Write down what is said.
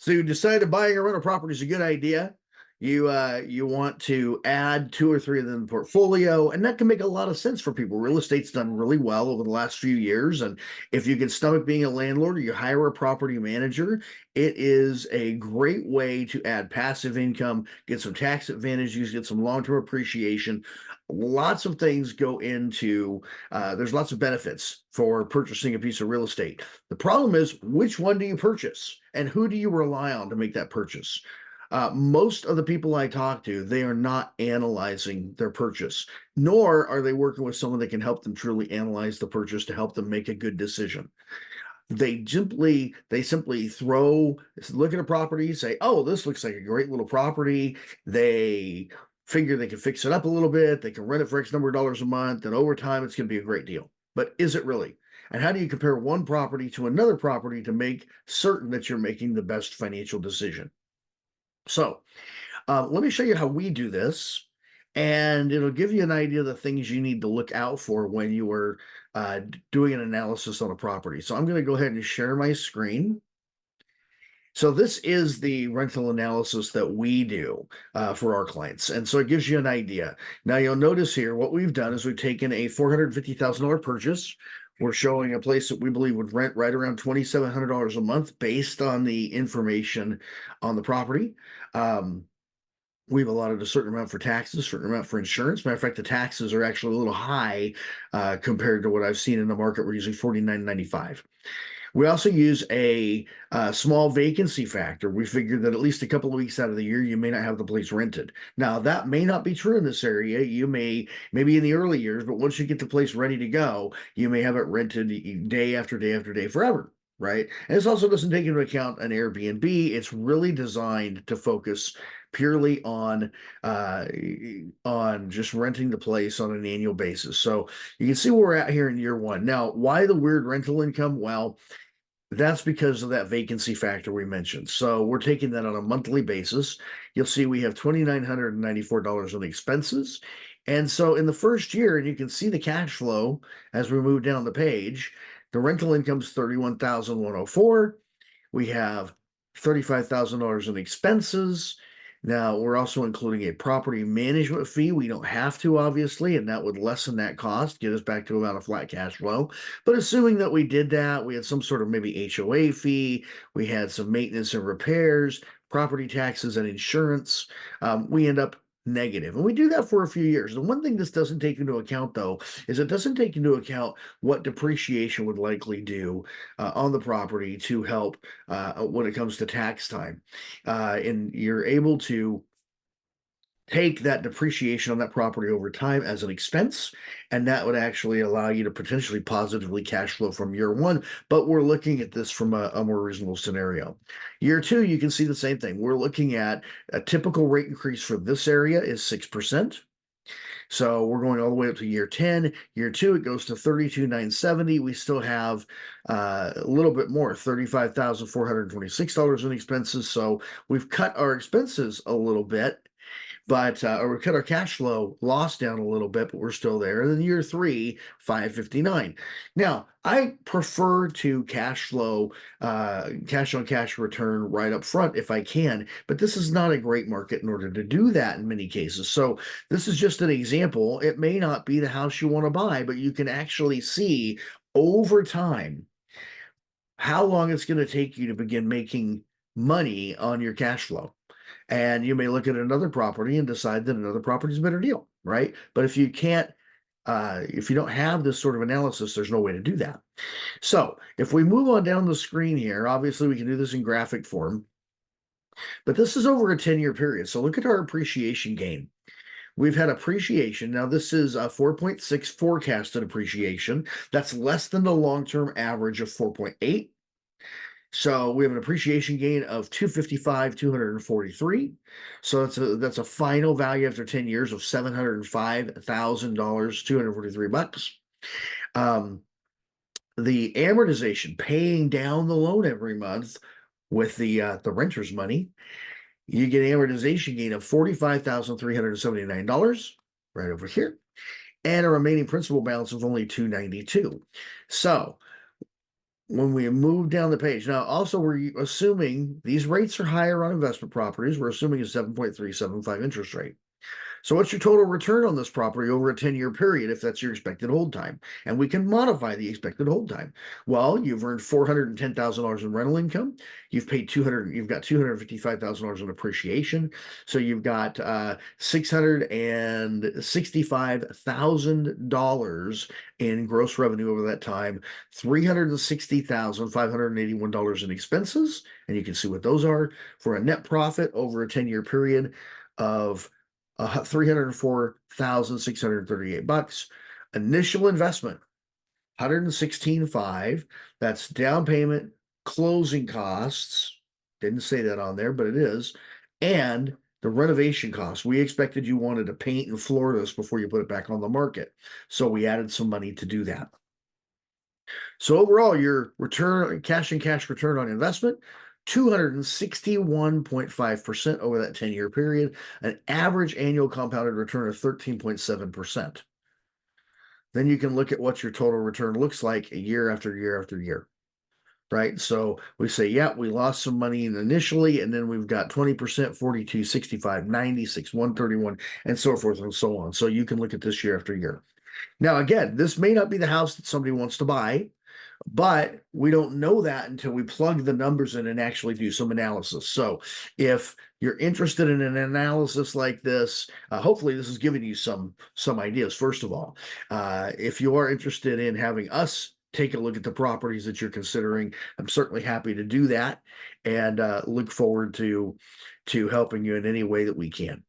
So you decided buying a rental property is a good idea. You want to add two or three of them in the portfolio, and that can make a lot of sense for people. Real estate's done really well over the last few years, and if you can stomach being a landlord or you hire a property manager, it is a great way to add passive income, get some tax advantages, get some long-term appreciation. Lots of things go into there's lots of benefits for purchasing a piece of real estate. The problem is, which one do you purchase and who do you rely on to make that purchase? Most of the people I talk to, they are not analyzing their purchase, nor are they working with someone that can help them truly analyze the purchase to help them make a good decision. They simply look at a property, say, "Oh, this looks like a great little property." They figure they can fix it up a little bit, they can rent it for X number of dollars a month, and over time it's going to be a great deal. But is it really? And how do you compare one property to another property to make certain that you're making the best financial decision? So, let me show you how we do this, and it'll give you an idea of the things you need to look out for when you are doing an analysis on a property. So I'm going to go ahead and share my screen. So this is the rental analysis that we do for our clients, and so it gives you an idea. Now you'll notice here what we've done is we've taken a $450,000 purchase. We're showing a place that we believe would rent right around $2,700 a month based on the information on the property. Um, We've allotted a certain amount for taxes, certain amount for insurance. Matter of fact, the taxes are actually a little high compared to what I've seen in the market. We're using 49.95. We also use a small vacancy factor. We figure that at least a couple of weeks out of the year, you may not have the place rented. Now, that may not be true in this area. You maybe in the early years, but once you get the place ready to go, you may have it rented day after day after day forever. Right. And this also doesn't take into account an Airbnb. It's really designed to focus purely uh, on just renting the place on an annual basis. So you can see where we're at here in year one. Now, why the weird rental income? Well, that's because of that vacancy factor we mentioned. So we're taking that on a monthly basis. You'll see we have $2,994 on expenses. And so in the first year, and you can see the cash flow as we move down the page, the rental income's 31,104. We have $35,000 in expenses. Now, we're also including a property management fee. We don't have to, obviously, and that would lessen that cost, get us back to about a flat cash flow. But assuming that we did that, we had some sort of maybe HOA fee, we had some maintenance and repairs, property taxes, and insurance. We end up negative. And we do that for a few years. The one thing this doesn't take into account, though, is it doesn't take into account what depreciation would likely do on the property to help when it comes to tax time. And you're able to take that depreciation on that property over time as an expense, and that would actually allow you to potentially positively cash flow from year one. But we're looking at this from a more reasonable scenario. Year two, you can see the same thing. We're looking at a typical rate increase for this area is 6%. So we're going all the way up to year 10. Year two, it goes to 32,970. We still have a little bit more, $35,426 in expenses. So we've cut our expenses a little bit, but or we cut our cash flow loss down a little bit, but we're still there. And then year three, 559. Now, I prefer to cash flow, cash on cash return right up front if I can, but this is not a great market in order to do that in many cases. So this is just an example. It may not be the house you want to buy, but you can actually see over time how long it's going to take you to begin making money on your cash flow. And you may look at another property and decide that another property is a better deal, right? But if you don't have this sort of analysis, there's no way to do that. So if we move on down the screen here, obviously we can do this in graphic form, but this is over a 10-year period. So look at our appreciation gain. We've had appreciation. Now, this is a 4.6 forecasted appreciation. That's less than the long-term average of 4.8. So we have an appreciation gain of 255, 243. So that's a final value after 10 years of $705,000, 243 bucks. The amortization, paying down the loan every month with the renter's money, you get amortization gain of $45,379 right over here, and a remaining principal balance of only $292. So when we move down the page. Now, also, we're assuming these rates are higher on investment properties. We're assuming a 7.375 interest rate. So what's your total return on this property over a 10-year period if that's your expected hold time? And we can modify the expected hold time. Well, you've earned $410,000 in rental income. You've got $255,000 in appreciation. So you've got $665,000 in gross revenue over that time, $360,581 in expenses, and you can see what those are for a net profit over a 10-year period of $304,638. Initial investment, 116.5. That's down payment, closing costs. Didn't say that on there, but it is. And the renovation costs. We expected you wanted to paint and floor this before you put it back on the market. So we added some money to do that. So overall, your cash return on investment, 261.5% over that 10-year period, an average annual compounded return of 13.7%. Then you can look at what your total return looks like year after year after year, right? So we say, yeah, we lost some money initially, and then we've got 20%, 42, 65, 96, 131, and so forth and so on. So you can look at this year after year. Now, again, this may not be the house that somebody wants to buy, but we don't know that until we plug the numbers in and actually do some analysis. So if you're interested in an analysis like this, hopefully this is giving you some ideas. First of all, if you are interested in having us take a look at the properties that you're considering, I'm certainly happy to do that, and look forward to helping you in any way that we can.